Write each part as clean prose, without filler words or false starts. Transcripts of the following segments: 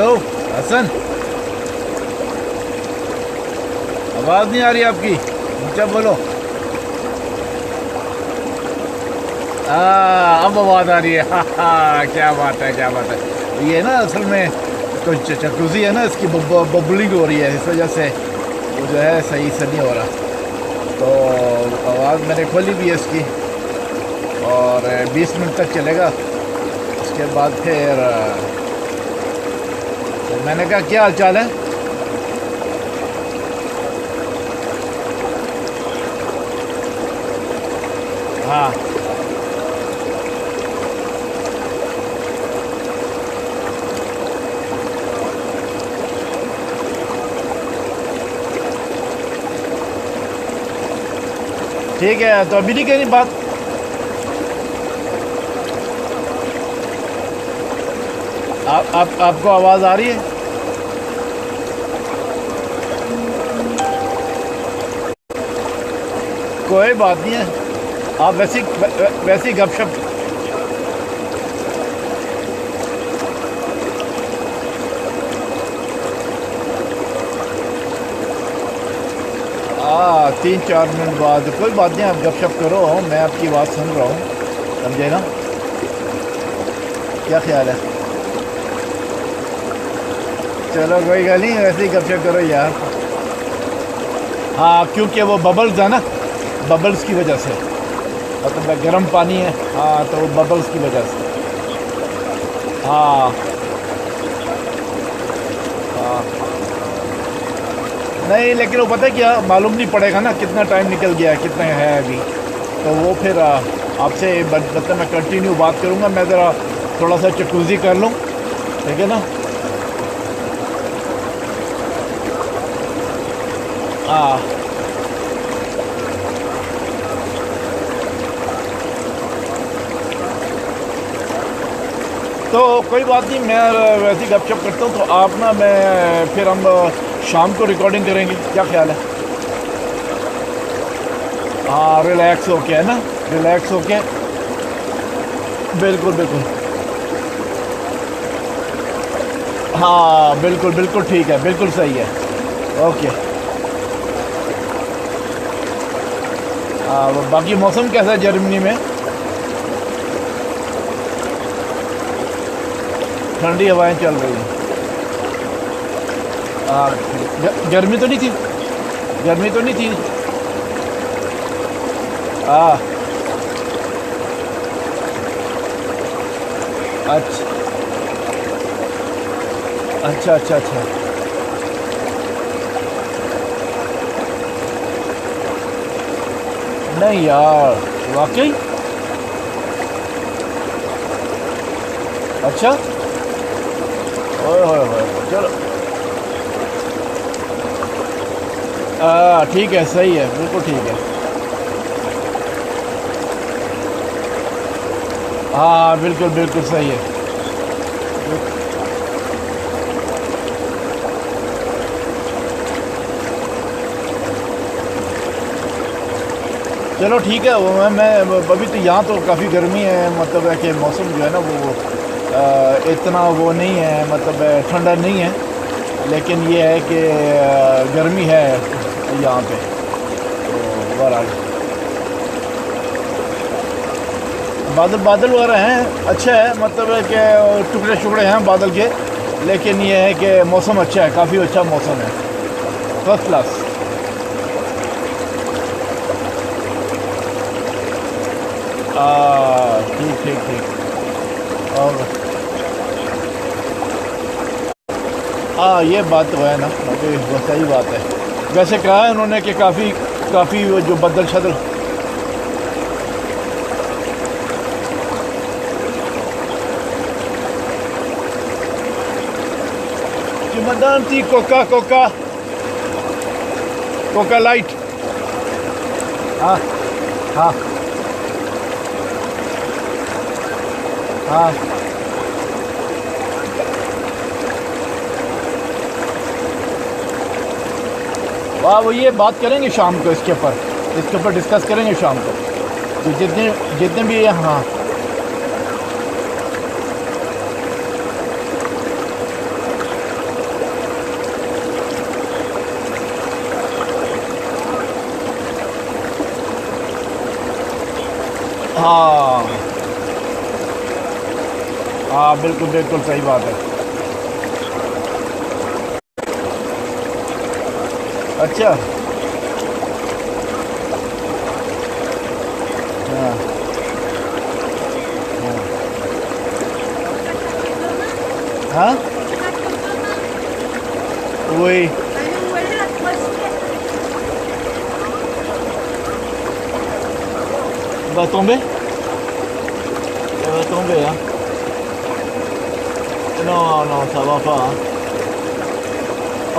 Hello Hasan, आवाज़ नहीं आ रही आपकी, ऊंचा बोलो। अब आवाज़ आ रही है। क्या बात है, क्या बात है। ये ना असल में कुछ जकूज़ी है ना, इसकी बबलिंग हो रही है, इस वजह से वो जो है सही से नहीं हो रहा। तो आवाज़ मैंने खोली भी है इसकी, और 20 मिनट तक चलेगा। उसके बाद फिर तो मैंने कहा क्या हाल चाल है। हाँ ठीक है, तो अभी नहीं करी बात। आपको आवाज़ आ रही है? कोई बात नहीं है, आप वैसी गपशप। हाँ, 3-4 मिनट बाद कोई बात नहीं, आप गपशप करो, मैं आपकी बात सुन रहा हूँ, समझे ना? क्या ख्याल है? चलो कोई गल नहीं, वैसे ही गपशप करो यार। हाँ, क्योंकि वो बबल्स है ना, बबल्स की वजह से, मतलब गर्म पानी है। हाँ, तो वो बबल्स की वजह से। हाँ हाँ, नहीं लेकिन वो पता है क्या, मालूम नहीं पड़ेगा ना कितना टाइम निकल गया है, कितना है अभी। तो वो फिर आपसे मतलब मैं कंटिन्यू बात करूँगा। मैं ज़रा थोड़ा सा जकूज़ी कर लूँ, ठीक है ना? हाँ, तो कोई बात नहीं, मैं वैसे ही गपशप करता हूँ। तो आप ना, मैं फिर हम शाम को रिकॉर्डिंग करेंगे, क्या ख्याल है? हाँ, रिलैक्स होके, है ना, रिलैक्स होके। बिल्कुल बिल्कुल। हाँ बिल्कुल बिल्कुल, ठीक है, बिल्कुल सही है। ओके। वो बाकी मौसम कैसा है जर्मनी में? ठंडी हवाएं चल रही हैं। गर्मी तो नहीं थी? गर्मी तो नहीं थी? हाँ। अच्छा अच्छा अच्छा अच्छा। नहीं यार, वाकई? अच्छा, ओए होए होए, चलो। ठीक है, सही है, बिल्कुल ठीक है। हाँ बिल्कुल बिल्कुल सही है। चलो ठीक है, वो मैं अभी तो यहाँ तो काफ़ी गर्मी है, मतलब है कि मौसम जो है ना वो इतना वो नहीं है, मतलब ठंडा नहीं है, लेकिन ये है कि गर्मी है यहाँ पे। तो बहरहाल बादल बादल वगैरह हैं, अच्छा है, मतलब है कि टुकड़े टुकड़े हैं बादल के, लेकिन ये है कि मौसम अच्छा है, काफ़ी अच्छा मौसम है, फर्स्ट क्लास। ठीक ठीक ठीक। और ये बात तो है ना, अभी वो सही बात है। वैसे कहा है उन्होंने कि काफ़ी काफ़ी वो जो बदल शदल। Comandanti, coca coca coca light। हाँ हाँ हाँ। वाह, वो ये बात करेंगे शाम को, इसके ऊपर डिस्कस करेंगे शाम को, तो जितने जितने भी। हाँ हाँ हाँ, बिल्कुल बिल्कुल सही बात है। अच्छा। हाँ हाँ हाँ, वही tomber? Ça va tomber, hein? Non, non, ça va pas, hein?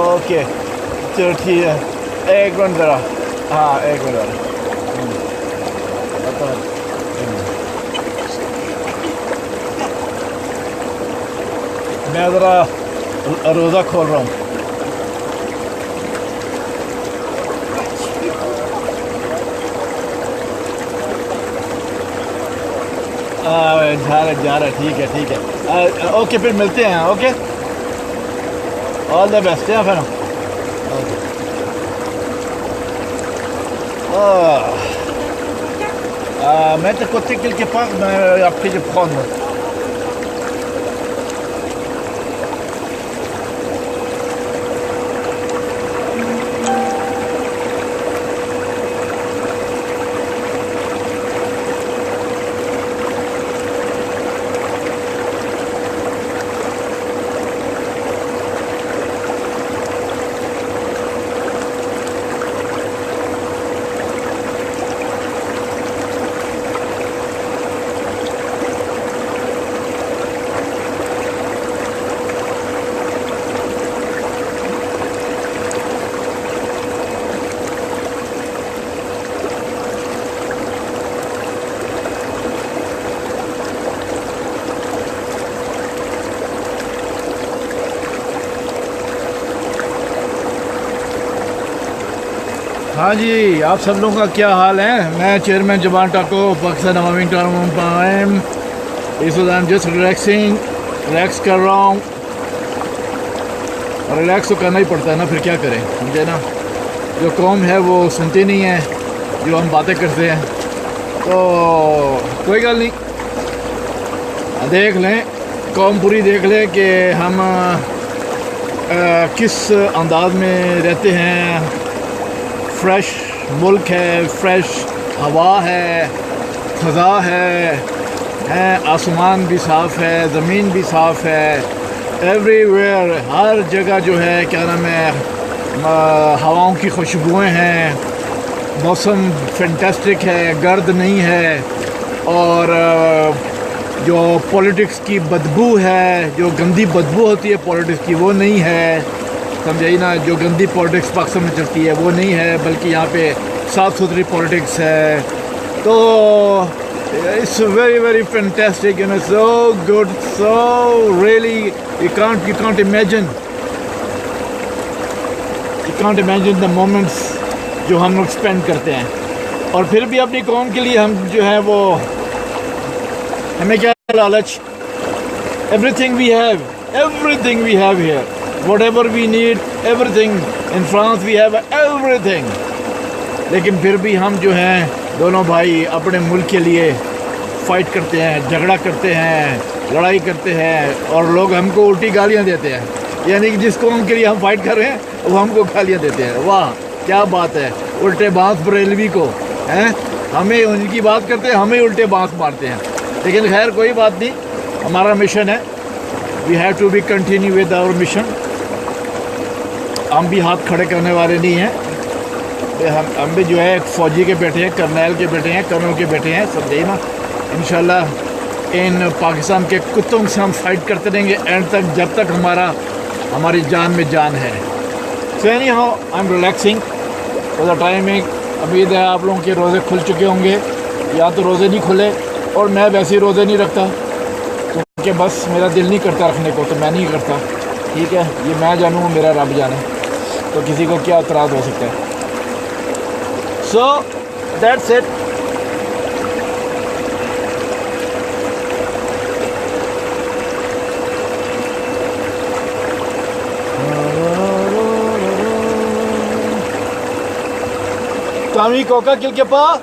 Ok, चलो ठीक है, एक मिनट ज़रा। हाँ, एक मिनट ज़रा। बता। मैं ज़रा रोज़ा खोल रहा हूँ। जा रहा, ठीक है ठीक है। ओके, फिर मिलते हैं। ओके, ऑल द बेस्ट है फिर। Mentre côté quelque part, mais après je prends. हाँ जी, आप सब लोगों का क्या हाल है? मैं चेयरमैन जुबान टाको, पाकिस्तान अवामी टाइम। इस वक्त आई एम जस्ट रिलैक्स कर रहा हूँ। और रिलैक्स तो करना ही पड़ता है ना, फिर क्या करें, समझे ना। जो कौम है वो सुनती नहीं है जो हम बातें करते हैं, तो कोई गल नहीं, देख लें, कौम पूरी देख लें कि हम किस अंदाज में रहते हैं। फ्रेश मुल्क है, फ्रेश हवा है, फ़ज़ा है, आसमान भी साफ़ है, ज़मीन भी साफ़ है। एवरीवेयर, हर जगह जो है, क्या नाम है, हवाओं की खुशबुएं हैं, मौसम फैंटास्टिक है, गर्द नहीं है। और जो पॉलिटिक्स की बदबू है, जो गंदी बदबू होती है पॉलिटिक्स की, वो नहीं है, समझे ना। जो गंदी पॉलिटिक्स पाकिस्तान में चलती है वो नहीं है, बल्कि यहाँ पे साफ़ सुथरी पॉलिटिक्स है। तो it's very very fantastic, you know, so good, so really you can't imagine the moments जो हम लोग स्पेंड करते हैं। और फिर भी अपनी कौम के लिए हम जो है वो, हमें क्या लालच, everything we have here, whatever we need, everything in France we have everything। लेकिन फिर भी हम जो हैं दोनों भाई अपने मुल्क के लिए फ़ाइट करते हैं, झगड़ा करते हैं, लड़ाई करते हैं, और लोग हमको उल्टी गालियां देते हैं। यानी कि जिस कौम के लिए हम फाइट कर रहे हैं वो हमको गालियां देते हैं। वाह, क्या बात है, उल्टे बांस बरेलवी को हैं, हमें उनकी बात करते हैं, हमें उल्टे बांस मारते हैं। लेकिन खैर कोई बात नहीं, हमारा मिशन है, we have to be continue with our mission. हम भी हाथ खड़े करने वाले नहीं हैं। हम भी जो है एक फ़ौजी के बेटे हैं, करनैल के बेटे हैं, कर्नल के बेटे हैं, समझे ना। इंशाल्लाह इन पाकिस्तान के कुत्तों से हम फाइट करते रहेंगे एंड तक, जब तक हमारी जान में जान है। So any how I am relaxing for the timing. उम्मीद है आप लोगों के रोज़े खुल चुके होंगे, या तो रोज़े नहीं खुले, और मैं वैसे ही रोज़े नहीं रखता क्योंकि बस मेरा दिल नहीं करता रखने को, तो मैं नहीं करता। ठीक है, ये मैं जानूँ, मेरा रब जाने, तो किसी को क्या एतराज़ हो सकता है। So that's it. Kami koka kilkepa.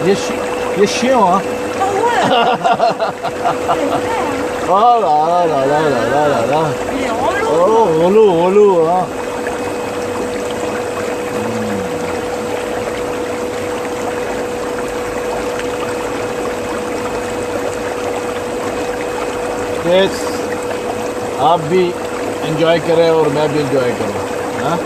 ये शिव हाँ ला ला ला ला ला ला ला ला ओलू ओलू हाँ यस आप भी एंजॉय करें और मैं भी एंजॉय करूँ हाँ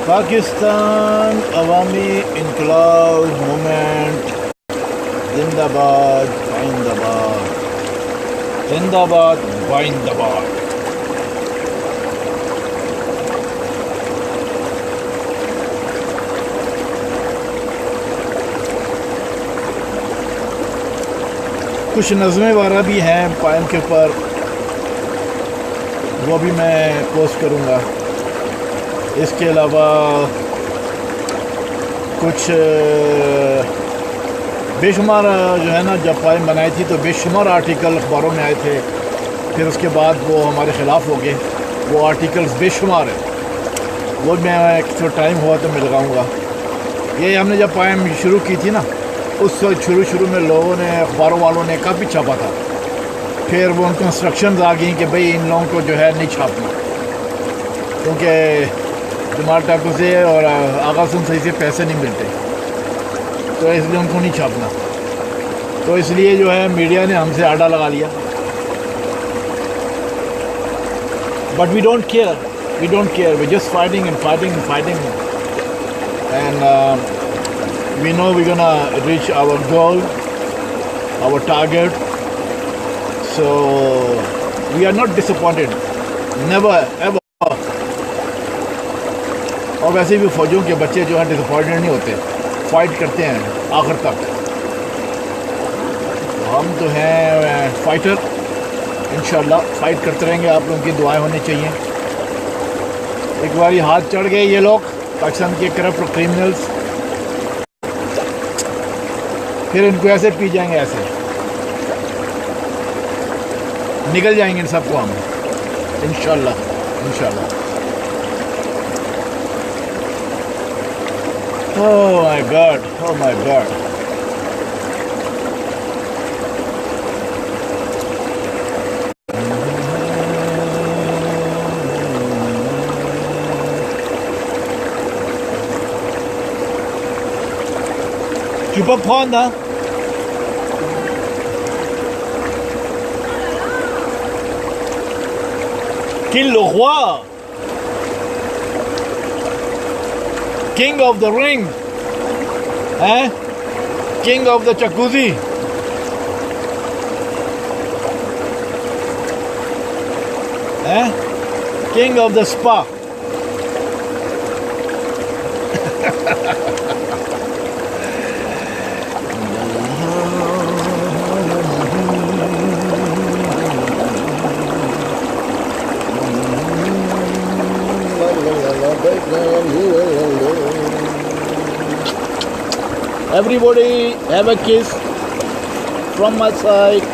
पाकिस्तान अवामी इनकलाब मूवमेंट जिंदाबाद बाइंदाबाद जिंदाबाद बाइंदाबाद। कुछ नज़में वगैरह भी हैं पायम के ऊपर, वो भी मैं पोस्ट करूँगा। इसके अलावा कुछ बेशुमार जो है ना, जब पायम बनाई थी तो बेशुमार आर्टिकल अखबारों में आए थे, फिर उसके बाद वो हमारे ख़िलाफ़ हो गए। वो आर्टिकल्स बेशुमार है, वो मैं तो टाइम हुआ तो मैं लगाऊँगा। ये हमने जब पायम शुरू की थी ना, उस वक्त शुरू में लोगों ने, अखबारों वालों ने काफ़ी छापा था। फिर वो उनको इंस्ट्रक्शंस आ गई कि भाई इन लोगों को जो है नहीं छापना, क्योंकि जमाल टाकू से और आगा सुन सही से पैसे नहीं मिलते, तो इसलिए उनको नहीं छापना। तो इसलिए जो है मीडिया ने हमसे आड़ा लगा लिया। But we don't care, we just fighting and fighting and fighting and we know we're gonna reach our goal, our target, so we are not disappointed, never ever। और वैसे भी फौजियों के बच्चे जो हैं डिसअपॉइंटेड नहीं होते, फाइट करते हैं आखिर तक। तो हम तो हैं फाइटर, इंशाल्लाह फाइट करते रहेंगे। आप लोगों की दुआएं होनी चाहिए। एक बार हाथ चढ़ गए ये लोग, पाकिस्तान के करप्ट क्रिमिनल्स, फिर इनको ऐसे पी जाएंगे, ऐसे निकल जाएंगे इन सबको हम, इंशाल्लाह। Oh my God, oh my God. Tu peux prendre, hein? Kill le roi, king of the ring, hein? King of the jacuzzi, hein? King of the spa. Everybody have a kiss from my side.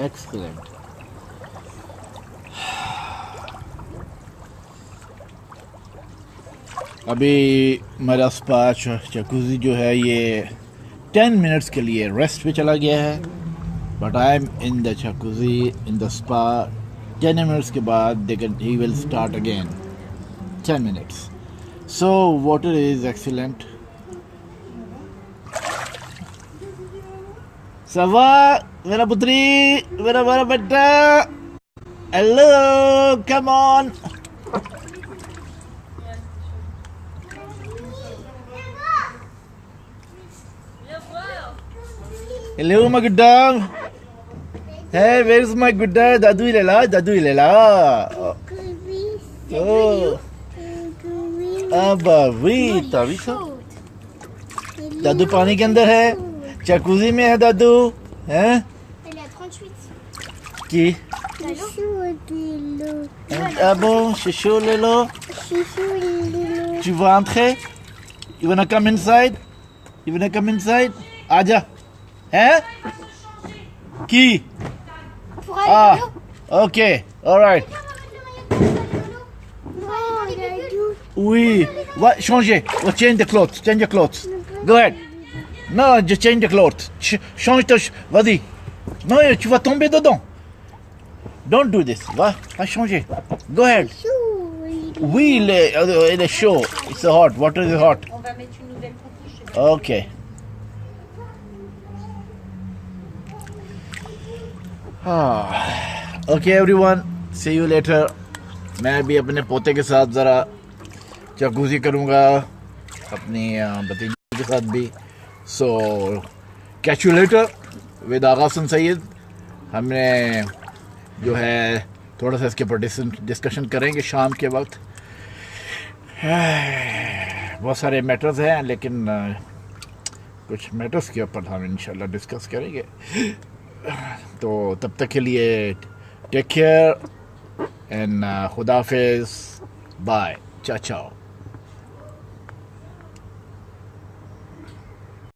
Excellent. अभी मेरा spa jacuzzi जो है ये 10 minutes के लिए rest पे चला गया है, but I am in the jacuzzi in the spa 10 minutes के बाद he will start again 10 minutes. So water is excellent. सवा मेरा पुत्री, मेरा बड़ा बेटा, hello, come on. Hello, my good dog. Hey, where's my good dog? Dadu ilela, Dadu ilela. Oh. Abba, wait, Tavisa. Dadu पानी के अंदर है, जकूज़ी में है दादू, हैं? Elle est à 38. Qui? Chouchou. Ah bon, chouchou ले लो. Tu veux entrer? You wanna come inside? You wanna come inside? आजा. हैं? Qui? Ah, okay, all right. Oui. What? Changez. Well, change the clothes. Change your clothes. Go ahead. No, just change the clothes. Change ta... Vas-y. Non, tu vas tomber dedans. Don't do this. Va changer. Go ahead. Oui, il est chaud. It's hot. Water is hot. On va mettre une nouvelle couche. Okay. Okay, everyone. See you later. मैं भी अपने पोते के साथ ज़रा jacuzzi करूँगा, अपनी भतीजी के साथ भी. So, catch you later with आगा हसन सैयद. हमने जो है थोड़ा सा इसके ऊपर डिस्कशन करेंगे शाम के वक्त. बहुत सारे मैटर्स हैं, लेकिन कुछ मैटर्स के ऊपर हम इंशाल्लाह डिस्कस करेंगे. तो तब तक के लिए टेक केयर एंड खुदा हाफिज़. बाय. चाओ.